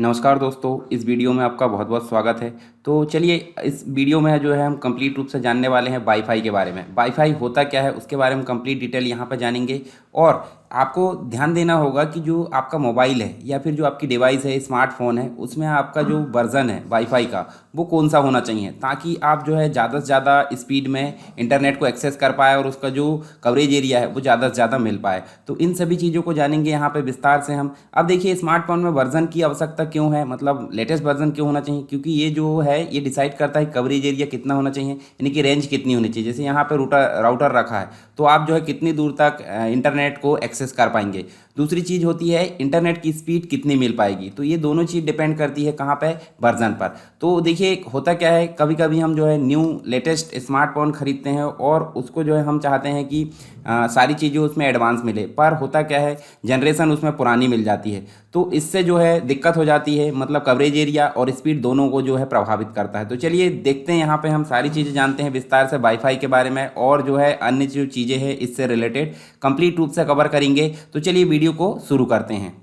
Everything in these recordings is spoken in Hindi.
नमस्कार दोस्तों, इस वीडियो में आपका बहुत बहुत स्वागत है। तो चलिए, इस वीडियो में जो है हम कंप्लीट रूप से जानने वाले हैं वाईफाई के बारे में। वाईफाई होता क्या है उसके बारे में कंप्लीट डिटेल यहाँ पर जानेंगे। और आपको ध्यान देना होगा कि जो आपका मोबाइल है या फिर जो आपकी डिवाइस है, स्मार्टफोन है, उसमें आपका जो वर्जन है वाईफाई का वो कौन सा होना चाहिए, ताकि आप जो है ज़्यादा से ज़्यादा स्पीड में इंटरनेट को एक्सेस कर पाए और उसका जो कवरेज एरिया है वो ज़्यादा से ज़्यादा मिल पाए। तो इन सभी चीज़ों को जानेंगे यहाँ पे विस्तार से हम। अब देखिए, स्मार्टफोन में वर्जन की आवश्यकता क्यों है, मतलब लेटेस्ट वर्जन क्यों होना चाहिए, क्योंकि ये जो है ये डिसाइड करता है कवरेज एरिया कितना होना चाहिए, यानी कि रेंज कितनी होनी चाहिए। जैसे यहाँ पे राउटर रखा है तो आप जो है कितनी दूर तक इंटरनेट को एक्सेस कर पाएंगे। दूसरी चीज़ होती है इंटरनेट की स्पीड कितनी मिल पाएगी। तो ये दोनों चीज़ डिपेंड करती है कहाँ पे, वर्जन पर। तो देखिए, होता क्या है, कभी कभी हम जो है न्यू लेटेस्ट स्मार्टफोन खरीदते हैं और उसको जो है हम चाहते हैं कि सारी चीज़ें उसमें एडवांस मिले, पर होता क्या है, जनरेशन उसमें पुरानी मिल जाती है। तो इससे जो है दिक्कत हो जाती है, मतलब कवरेज एरिया और स्पीड दोनों को जो है प्रभावित करता है। तो चलिए देखते हैं, यहाँ पे हम सारी चीज़ें जानते हैं विस्तार से वाईफाई के बारे में, और जो है अन्य जो चीज़ें हैं इससे रिलेटेड कंप्लीट रूप से कवर करेंगे। तो चलिए वीडियो को शुरू करते हैं।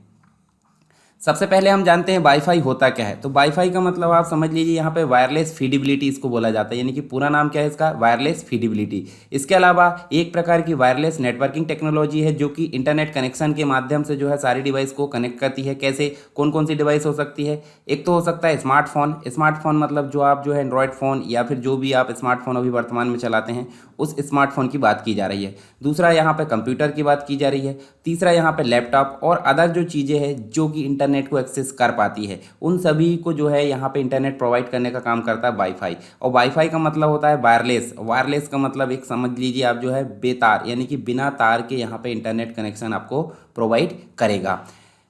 सबसे पहले हम जानते हैं वाईफाई होता क्या है। तो वाईफाई का मतलब आप समझ लीजिए, यहाँ पे वायरलेस फीडिबिलिटी इसको बोला जाता है, यानी कि पूरा नाम क्या है इसका, वायरलेस फीडिबिलिटी। इसके अलावा एक प्रकार की वायरलेस नेटवर्किंग टेक्नोलॉजी है जो कि इंटरनेट कनेक्शन के माध्यम से जो है सारी डिवाइस को कनेक्ट करती है। कैसे, कौन कौन सी डिवाइस हो सकती है? एक तो हो सकता है स्मार्टफोन। स्मार्टफोन मतलब जो आप जो है एंड्रॉयड फ़ोन या फिर जो भी आप स्मार्टफोन अभी वर्तमान में चलाते हैं उस स्मार्टफोन की बात की जा रही है। दूसरा यहाँ पे कंप्यूटर की बात की जा रही है। तीसरा यहाँ पे लैपटॉप और अदर जो चीज़ें हैं जो कि इंटरनेट को एक्सेस कर पाती है, उन सभी को जो है यहाँ पे इंटरनेट प्रोवाइड करने का काम करता है वाईफाई। और वाईफाई का मतलब होता है वायरलेस। वायरलेस का मतलब एक समझ लीजिए आप जो है बेतार, यानी कि बिना तार के यहाँ पे इंटरनेट कनेक्शन आपको प्रोवाइड करेगा।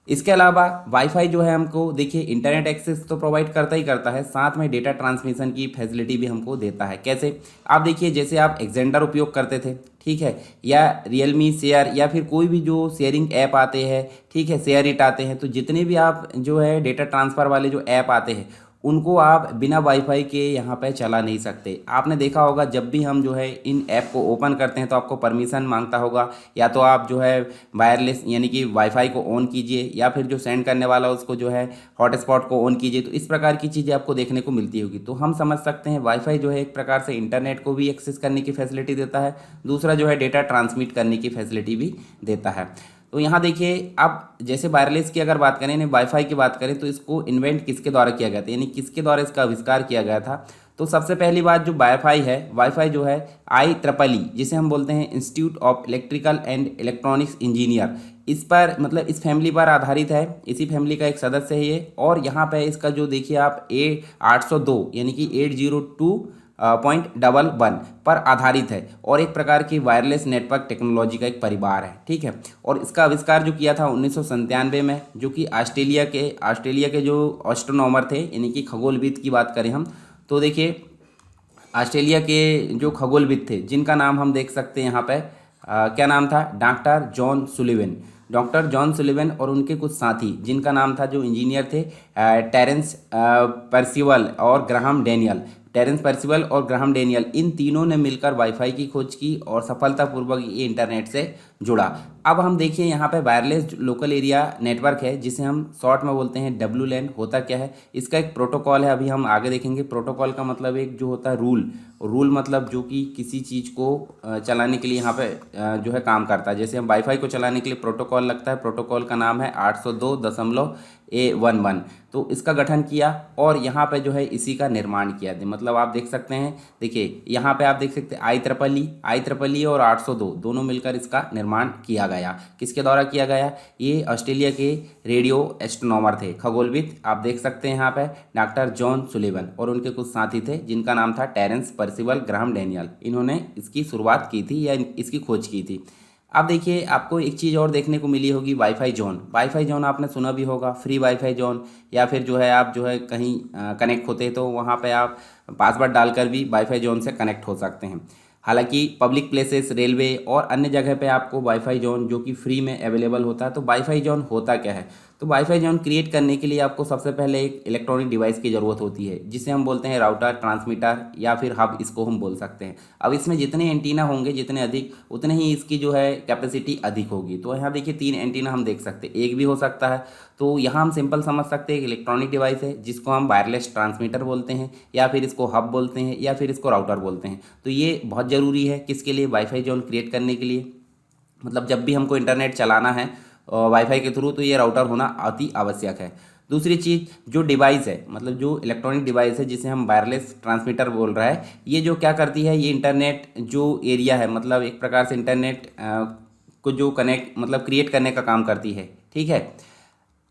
इसके अलावा वाईफाई जो है हमको देखिए इंटरनेट एक्सेस तो प्रोवाइड करता ही करता है, साथ में डेटा ट्रांसमिशन की फैसिलिटी भी हमको देता है। कैसे, आप देखिए, जैसे आप एक्जेंडर उपयोग करते थे, ठीक है, या रियलमी शेयर या फिर कोई भी जो शेयरिंग ऐप आते हैं, ठीक है, शेयर इट आते हैं, तो जितने भी आप जो है डेटा ट्रांसफ़र वाले जो ऐप आते हैं उनको आप बिना वाईफाई के यहाँ पे चला नहीं सकते। आपने देखा होगा जब भी हम जो है इन ऐप को ओपन करते हैं तो आपको परमिशन मांगता होगा, या तो आप जो है वायरलेस यानी कि वाईफाई को ऑन कीजिए, या फिर जो सेंड करने वाला उसको जो है हॉटस्पॉट को ऑन कीजिए। तो इस प्रकार की चीज़ें आपको देखने को मिलती होगी। तो हम समझ सकते हैं वाईफाई जो है एक प्रकार से इंटरनेट को भी एक्सेस करने की फैसिलिटी देता है, दूसरा जो है डेटा ट्रांसमिट करने की फैसिलिटी भी देता है। तो यहाँ देखिए, अब जैसे वायरलेस की अगर बात करें, यानी वाईफाई की बात करें, तो इसको इन्वेंट किसके द्वारा किया गया था, यानी किसके द्वारा इसका आविष्कार किया गया था। तो सबसे पहली बात, जो वाईफाई जो है IEEE, जिसे हम बोलते हैं institute of electrical and electronics engineer, इस पर मतलब इस फैमिली पर आधारित है। इसी फैमिली का एक सदस्य है ये। और यहाँ पे इसका जो देखिए आप 802 यानी कि 802.11 पर आधारित है, और एक प्रकार की वायरलेस नेटवर्क टेक्नोलॉजी का एक परिवार है, ठीक है। और इसका आविष्कार जो किया था 1997 में, जो कि ऑस्ट्रेलिया के जो एस्ट्रोनॉमर थे, यानी कि खगोलविद की बात करें हम, तो देखिए ऑस्ट्रेलिया के जो खगोलविद थे जिनका नाम हम देख सकते हैं यहाँ पे, क्या नाम था, डॉक्टर जॉन सुलिवन और उनके कुछ साथी जिनका नाम था, जो इंजीनियर थे, टेरेंस पर्सिवल और ग्राहम डेनियल, इन तीनों ने मिलकर वाईफाई की खोज की और सफलतापूर्वक ये इंटरनेट से जुड़ा। अब हम देखिए यहाँ पे वायरलेस लोकल एरिया नेटवर्क है, जिसे हम शॉर्ट में बोलते हैं WLAN। होता क्या है, इसका एक प्रोटोकॉल है, अभी हम आगे देखेंगे। प्रोटोकॉल का मतलब एक जो होता है रूल मतलब जो कि किसी चीज़ को चलाने के लिए यहाँ पे जो है काम करता है। जैसे हम वाईफाई को चलाने के लिए प्रोटोकॉल लगता है, प्रोटोकॉल का नाम है 802.11। तो इसका गठन किया और यहाँ पे जो है इसी का निर्माण किया था। मतलब आप देख सकते हैं, देखिए यहाँ पे आप देख सकते हैं IEEE और 802 दोनों मिलकर इसका निर्माण किया गया। किसके द्वारा किया गया? ये ऑस्ट्रेलिया के रेडियो एस्ट्रोनॉमर थे, खगोलविद। आप देख सकते हैं यहाँ पे डॉक्टर जॉन सुलिवन और उनके कुछ साथी थे जिनका नाम था टेरेंस पर्सिवल ग्राहम डेनियल। इन्होंने इसकी शुरुआत की थी या इसकी खोज की थी। अब देखिए, आपको एक चीज़ और देखने को मिली होगी, वाईफाई जोन आपने सुना भी होगा, फ्री वाईफाई जोन, या फिर जो है आप जो है कहीं कनेक्ट होते हैं तो वहाँ पे आप पासवर्ड डालकर भी वाईफाई जोन से कनेक्ट हो सकते हैं। हालांकि पब्लिक प्लेसेस, रेलवे और अन्य जगह पे आपको वाईफाई जोन जो कि फ्री में अवेलेबल होता है। तो वाईफाई जोन होता क्या है? तो वाईफाई जोन क्रिएट करने के लिए आपको सबसे पहले एक इलेक्ट्रॉनिक डिवाइस की ज़रूरत होती है, जिसे हम बोलते हैं राउटर, ट्रांसमीटर या फिर हब, इसको हम बोल सकते हैं। अब इसमें जितने एंटीना होंगे, जितने अधिक, उतने ही इसकी जो है कैपेसिटी अधिक होगी। तो यहाँ देखिए 3 एंटीना हम देख सकते हैं, एक भी हो सकता है। तो यहाँ हम सिंपल समझ सकते हैं, एक इलेक्ट्रॉनिक डिवाइस है जिसको हम वायरलेस ट्रांसमीटर बोलते हैं, या फिर इसको हब बोलते हैं, या फिर इसको राउटर बोलते हैं। तो ये बहुत ज़रूरी है किसके लिए, वाईफाई जोन क्रिएट करने के लिए। मतलब जब भी हमको इंटरनेट चलाना है वाईफाई के थ्रू, तो ये राउटर होना अति आवश्यक है। दूसरी चीज़, जो डिवाइस है, मतलब जो इलेक्ट्रॉनिक डिवाइस है जिसे हम वायरलेस ट्रांसमीटर बोल रहा है, ये जो क्या करती है, ये इंटरनेट जो एरिया है, मतलब एक प्रकार से इंटरनेट को जो कनेक्ट, मतलब क्रिएट करने का काम करती है। ठीक है,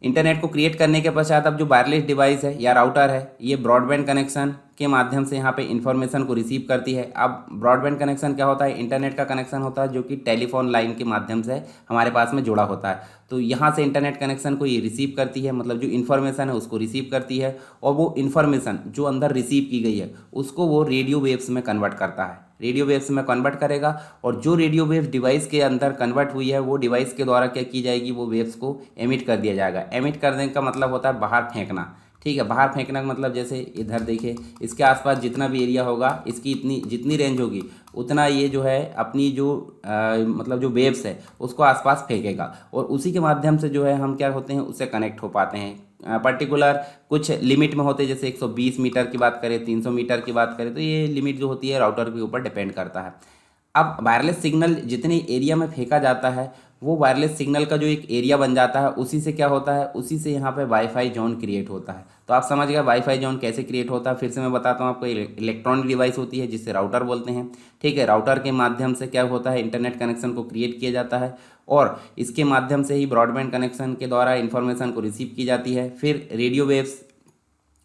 इंटरनेट को क्रिएट करने के पश्चात अब जो वायरलेस डिवाइस है या राउटर है, ये ब्रॉडबैंड कनेक्शन के माध्यम से यहाँ पे इन्फॉर्मेशन को रिसीव करती है। अब ब्रॉडबैंड कनेक्शन क्या होता है, इंटरनेट का कनेक्शन होता है जो कि टेलीफोन लाइन के माध्यम से हमारे पास में जुड़ा होता है। तो यहाँ से इंटरनेट कनेक्शन को ये रिसीव करती है, मतलब जो इन्फॉर्मेशन है उसको रिसीव करती है, और वो इन्फॉर्मेशन जो अंदर रिसीव की गई है उसको वो रेडियो वेव्स में कन्वर्ट करता है, रेडियो वेव्स में कन्वर्ट करेगा। और जो रेडियो वेव्स डिवाइस के अंदर कन्वर्ट हुई है, वो डिवाइस के द्वारा क्या की जाएगी, वो वेव्स को एमिट कर दिया जाएगा। एमिट करने का मतलब होता है बाहर फेंकना। ठीक है, बाहर फेंकने का मतलब जैसे इधर देखिए, इसके आसपास जितना भी एरिया होगा, इसकी इतनी जितनी रेंज होगी, उतना ये जो है अपनी जो मतलब जो वेव्स है उसको आसपास फेंकेगा, और उसी के माध्यम से जो है हम क्या होते हैं, उससे कनेक्ट हो पाते हैं। पर्टिकुलर कुछ लिमिट में होते हैं, जैसे 120 मीटर की बात करें, 300 मीटर की बात करें, तो ये लिमिट जो होती है राउटर के ऊपर डिपेंड करता है। अब वायरलेस सिग्नल जितने एरिया में फेंका जाता है, वो वायरलेस सिग्नल का जो एक एरिया बन जाता है, उसी से क्या होता है, उसी से यहाँ पे वाईफाई जोन क्रिएट होता है। तो आप समझ गए वाईफाई जोन कैसे क्रिएट होता है। फिर से मैं बताता हूँ आपको, इलेक्ट्रॉनिक डिवाइस होती है जिससे राउटर बोलते हैं। ठीक है, राउटर के माध्यम से क्या होता है, इंटरनेट कनेक्शन को क्रिएट किया जाता है, और इसके माध्यम से ही ब्रॉडबैंड कनेक्शन के द्वारा इन्फॉर्मेशन को रिसीव की जाती है, फिर रेडियो वेव्स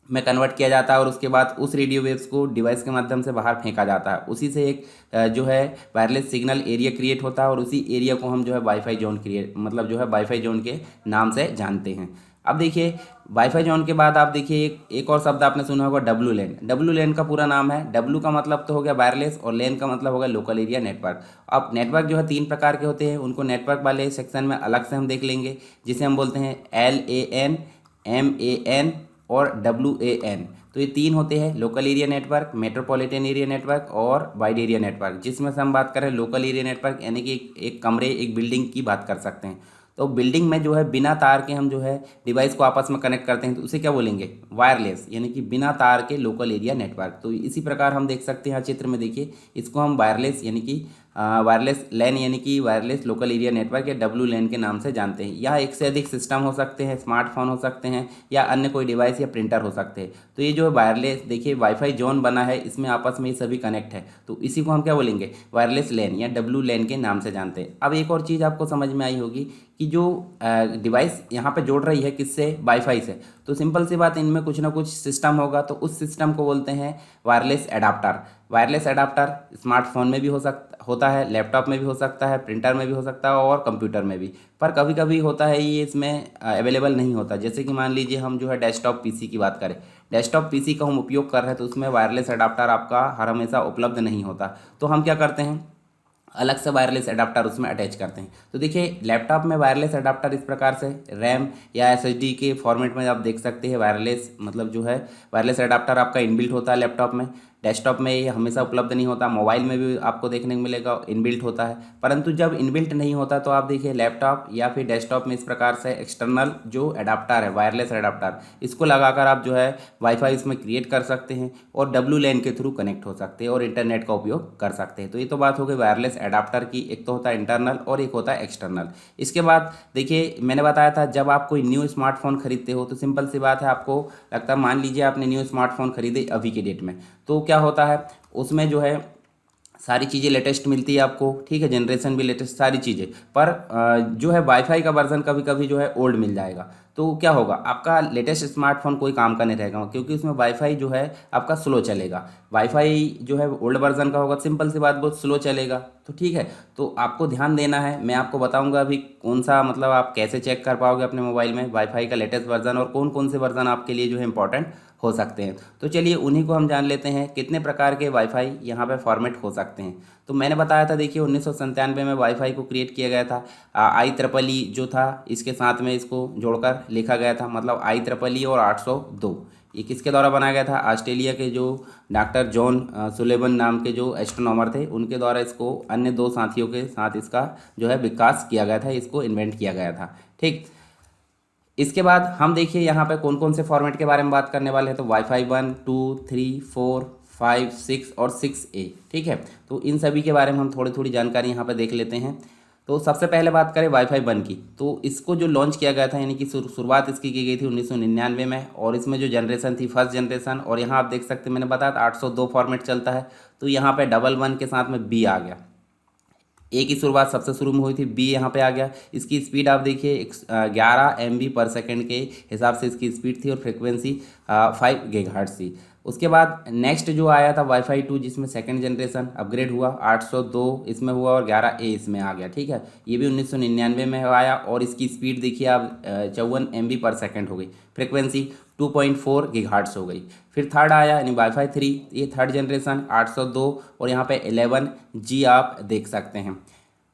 में कन्वर्ट किया जाता है, और उसके बाद उस रेडियो वेव्स को डिवाइस के माध्यम से बाहर फेंका जाता है। उसी से एक जो है वायरलेस सिग्नल एरिया क्रिएट होता है, और उसी एरिया को हम जो है वाईफाई जोन क्रिएट, मतलब जो है वाईफाई जोन के नाम से जानते हैं। अब देखिए वाईफाई जोन के बाद आप देखिए एक और शब्द आपने सुना होगा, डब्लू लैन। डब्लू लैन का पूरा नाम है, डब्लू का मतलब तो हो गया वायरलेस, और लैन का मतलब हो गया लोकल एरिया नेटवर्क। अब नेटवर्क जो है 3 प्रकार के होते हैं, उनको नेटवर्क वाले सेक्शन में अलग से हम देख लेंगे, जिसे हम बोलते हैं LAN, MAN और WAN। तो ये 3 होते हैं, local area network, metropolitan area network और वाइड एरिया नेटवर्क। जिसमें से हम बात करें लोकल एरिया नेटवर्क, यानी कि एक कमरे, एक बिल्डिंग की बात कर सकते हैं। तो बिल्डिंग में जो है बिना तार के हम जो है डिवाइस को आपस में कनेक्ट करते हैं, तो उसे क्या बोलेंगे, वायरलेस, यानी कि बिना तार के लोकल एरिया नेटवर्क। तो इसी प्रकार हम देख सकते हैं, यहाँ चित्र में देखिए, इसको हम वायरलेस यानी कि वायरलेस लैन यानी कि वायरलेस लोकल एरिया नेटवर्क या डब्लू लैन के नाम से जानते हैं। यहाँ एक से अधिक सिस्टम हो सकते हैं, स्मार्टफोन हो सकते हैं, या अन्य कोई डिवाइस या प्रिंटर हो सकते हैं। तो ये जो है वायरलेस, देखिए वाईफाई जोन बना है, इसमें आपस में ये सभी कनेक्ट है, तो इसी को हम क्या बोलेंगे, वायरलेस लैन या डब्लू लैन के नाम से जानते हैं। अब एक और चीज़ आपको समझ में आई होगी कि जो डिवाइस यहाँ पे जोड़ रही है किससे, वाईफाई से, तो सिंपल सी बात, इनमें कुछ ना कुछ सिस्टम होगा, तो उस सिस्टम को बोलते हैं wireless adapter. Wireless adapter smartphone में भी होता है, लैपटॉप में भी हो सकता है, प्रिंटर में भी हो सकता है, और कंप्यूटर में भी। पर कभी कभी होता है ये इसमें अवेलेबल नहीं होता। जैसे कि मान लीजिए हम जो है डेस्कटॉप पीसी की बात करें, डेस्कटॉप पीसी का हम उपयोग कर रहे हैं, तो उसमें वायरलेस एडाप्टर आपका हर हमेशा उपलब्ध नहीं होता। तो हम क्या करते हैं, अलग से वायरलेस एडाप्टर उसमें अटैच करते हैं। तो देखिए लैपटॉप में वायरलेस एडाप्टर इस प्रकार से, रैम या SSD के फॉर्मेट में आप देख सकते हैं, वायरलेस मतलब जो है वायरलेस एडाप्टर आपका इनबिल्ट होता है लैपटॉप में। डेस्कटॉप में ये हमेशा उपलब्ध नहीं होता, मोबाइल में भी आपको देखने को मिलेगा इनबिल्ट होता है। परंतु जब इनबिल्ट नहीं होता, तो आप देखिए लैपटॉप या फिर डेस्कटॉप में इस प्रकार से एक्सटर्नल जो एडाप्टर है, वायरलेस एडाप्टर, इसको लगाकर आप जो है वाईफाई इसमें क्रिएट कर सकते हैं, और डब्लू लैन के थ्रू कनेक्ट हो सकते हैं, और इंटरनेट का उपयोग कर सकते हैं। तो ये तो बात हो गई वायरलेस एडाप्टर की, एक तो होता है इंटरनल और एक होता है एक्सटर्नल। इसके बाद देखिए मैंने बताया था, जब आप कोई न्यू स्मार्टफोन खरीदते हो, तो सिंपल सी बात है, आपको लगता है, मान लीजिए आपने न्यू स्मार्टफोन खरीदे अभी के डेट में, तो क्या होता है उसमें जो है सारी चीज़ें लेटेस्ट मिलती है आपको, ठीक है, जनरेशन भी लेटेस्ट, सारी चीज़ें। पर जो है वाईफाई का वर्जन कभी कभी जो है ओल्ड मिल जाएगा, तो क्या होगा, आपका लेटेस्ट स्मार्टफोन कोई काम का नहीं रहेगा, क्योंकि उसमें वाईफाई जो है आपका स्लो चलेगा। वाईफाई जो है ओल्ड वर्जन का होगा, सिंपल सी बात, बहुत स्लो चलेगा। तो ठीक है, तो आपको ध्यान देना है, मैं आपको बताऊंगा अभी कौन सा, मतलब आप कैसे चेक कर पाओगे अपने मोबाइल में वाईफाई का लेटेस्ट वर्जन, और कौन कौन से वर्जन आपके लिए जो है इंपॉर्टेंट हो सकते हैं। तो चलिए उन्हीं को हम जान लेते हैं कितने प्रकार के वाईफाई यहाँ पे फॉर्मेट हो सकते हैं। तो मैंने बताया था देखिए 1997 में वाईफाई को क्रिएट किया गया था। IEEE जो था इसके साथ में इसको जोड़कर लिखा गया था, मतलब IEEE और 802। ये किसके द्वारा बनाया गया था? ऑस्ट्रेलिया के जो डॉक्टर जॉन सुलेवन नाम के जो एस्ट्रोनॉमर थे उनके द्वारा इसको अन्य दो साथियों के साथ इसका जो है विकास किया गया था, इसको इन्वेंट किया गया था। ठीक, इसके बाद हम देखिए यहाँ पे कौन कौन से फॉर्मेट के बारे में बात करने वाले हैं। तो वाईफाई 1, 2, 3, 4, 5, 6 और 6A। ठीक है, तो इन सभी के बारे में हम थोड़ी थोड़ी जानकारी यहाँ पे देख लेते हैं। तो सबसे पहले बात करें वाईफाई 1 की, तो इसको जो लॉन्च किया गया था यानी कि शुरुआत इसकी की गई थी 1999 में, और इसमें जो जनरेशन थी फर्स्ट जनरेशन, और यहाँ आप देख सकते हैं मैंने बताया था 802 फॉर्मेट चलता है। तो यहाँ पे 11 के साथ में B आ गया। ए की शुरुआत सबसे शुरू में हुई थी, बी यहाँ पे आ गया। इसकी स्पीड आप देखिए 11 MB/s के हिसाब से इसकी स्पीड थी, और फ्रिक्वेंसी 5 GHz थी। उसके बाद नेक्स्ट जो आया था वाईफाई 2, जिसमें सेकंड जनरेशन अपग्रेड हुआ, 802 इसमें हुआ और 11A इसमें आ गया। ठीक है, ये भी 1999 में आया, और इसकी स्पीड देखिए आप 54 MB/s हो गई, फ्रिक्वेंसी 2.4 GHz हो गई। फिर थर्ड आया यानी वाईफाई 3, ये थर्ड जनरेशन 802, और यहाँ पे 11G आप देख सकते हैं।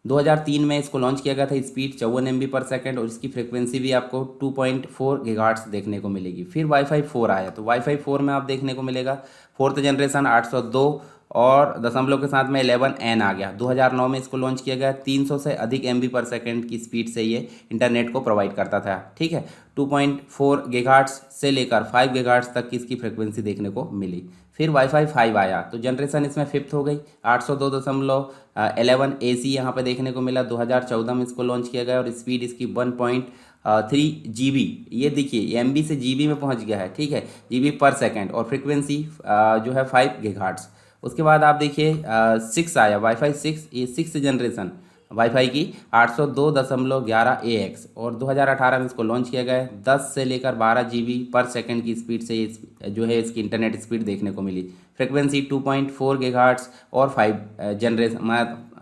2003 में इसको लॉन्च किया गया था, स्पीड 54 MB/s, और इसकी फ्रिक्वेंसी भी आपको 2.4 GHz देखने को मिलेगी। फिर वाईफाई 4 आया, तो वाईफाई 4 में आप देखने को मिलेगा फोर्थ जनरेशन 802 और दशमलव के साथ में 11N आ गया। 2009 में इसको लॉन्च किया गया। 300 से अधिक MB/s की स्पीड से ये इंटरनेट को प्रोवाइड करता था। ठीक है, 2.4 GHz से लेकर 5 GHz तक की इसकी फ्रिक्वेंसी देखने को मिली। फिर वाईफाई 5 आया, तो जनरेशन इसमें फिफ्थ हो गई, 802.11AC यहाँ पे देखने को मिला। 2014 में इसको लॉन्च किया गया, और स्पीड इसकी 1.3 GB, ये देखिए MB से GB में पहुँच गया है। ठीक है, GB/s, और फ्रिक्वेंसी जो है 5 GHz। उसके बाद आप देखिए 6 आया, वाईफाई 6, ये 6 जनरेशन वाईफाई की 802.11AX, और 2018 में इसको लॉन्च किया गया है। 10 से लेकर 12 GB/s की स्पीड से जो है इसकी इंटरनेट स्पीड देखने को मिली। फ्रिक्वेंसी 2.4 GHz और 5 जनरेशन,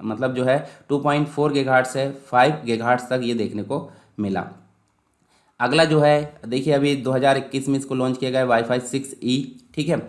मतलब जो है 2.4 GHz से 5 GHz तक ये देखने को मिला। अगला जो है देखिए अभी 2021 में इसको लॉन्च किया गया है वाईफाई 6E। ठीक है,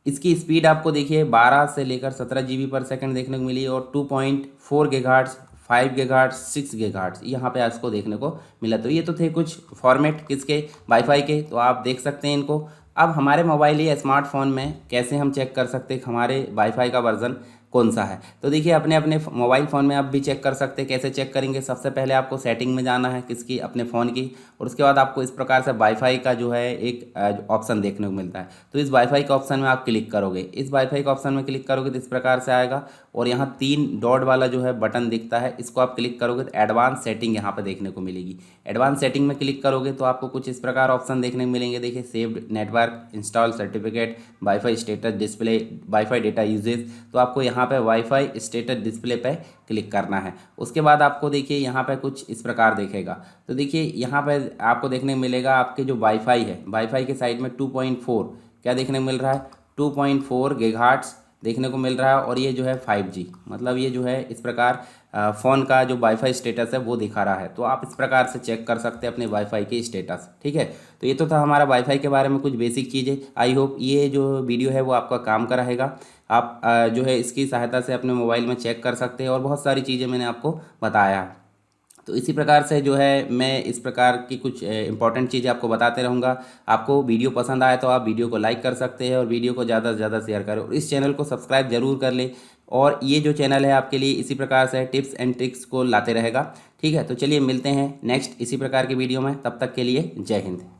इसकी स्पीड आपको देखिए 12 से लेकर 17 GB/s देखने को मिली, और 2.4 GHz, 5 GHz, 6 GHz यहाँ पे आपको देखने को मिला। तो ये तो थे कुछ फॉर्मेट किसके, वाईफाई के, तो आप देख सकते हैं इनको। अब हमारे मोबाइल या स्मार्टफोन में कैसे हम चेक कर सकते हैं हमारे वाईफाई का वर्जन कौन सा है। तो देखिए अपने अपने मोबाइल फ़ोन में आप भी चेक कर सकते हैं। कैसे चेक करेंगे? सबसे पहले आपको सेटिंग में जाना है किसकी, अपने फ़ोन की, और उसके बाद आपको इस प्रकार से वाईफाई का जो है एक ऑप्शन देखने को मिलता है। तो इस वाईफाई के ऑप्शन में आप क्लिक करोगे, इस वाईफाई के ऑप्शन में क्लिक करोगे तो इस प्रकार से आएगा, और यहाँ 3 डॉट वाला जो है बटन दिखता है, इसको आप क्लिक करोगे तो एडवांस सेटिंग यहाँ पर देखने को मिलेगी। एडवांस सेटिंग में क्लिक करोगे तो आपको कुछ इस प्रकार ऑप्शन देखने को मिलेंगे। देखिए saved network, install certificate, wifi status display, wifi data usage. तो आपको यहाँ पे वाईफाई स्टेटस डिस्प्ले पे क्लिक करना है। उसके बाद आपको देखिए यहाँ पे कुछ इस प्रकार दिखेगा। तो देखिए यहाँ पे आपको देखने को मिलेगा आपके जो वाईफाई है, वाईफाई के साइड में 2.4 क्या देखने को मिल रहा है, 2.4 GHz देखने को मिल रहा है, और ये जो है 5G, मतलब ये जो है इस प्रकार फ़ोन का जो वाईफाई स्टेटस है वो दिखा रहा है। तो आप इस प्रकार से चेक कर सकते हैं अपने वाईफाई की स्टेटस। ठीक है, तो ये तो था हमारा वाईफाई के बारे में कुछ बेसिक चीज़ें। आई होप ये जो वीडियो है वो आपका काम का रहेगा। आप जो है इसकी सहायता से अपने मोबाइल में चेक कर सकते हैं, और बहुत सारी चीज़ें मैंने आपको बताया। तो इसी प्रकार से जो है मैं इस प्रकार की कुछ इंपॉर्टेंट चीज़ें आपको बताते रहूँगा। आपको वीडियो पसंद आए तो आप वीडियो को लाइक कर सकते हैं, और वीडियो को ज़्यादा से ज़्यादा शेयर करें, और इस चैनल को सब्सक्राइब जरूर कर लें। और ये जो चैनल है आपके लिए इसी प्रकार से टिप्स एंड ट्रिक्स को लाते रहेगा। ठीक है, तो चलिए मिलते हैं नेक्स्ट इसी प्रकार की वीडियो में, तब तक के लिए जय हिंद।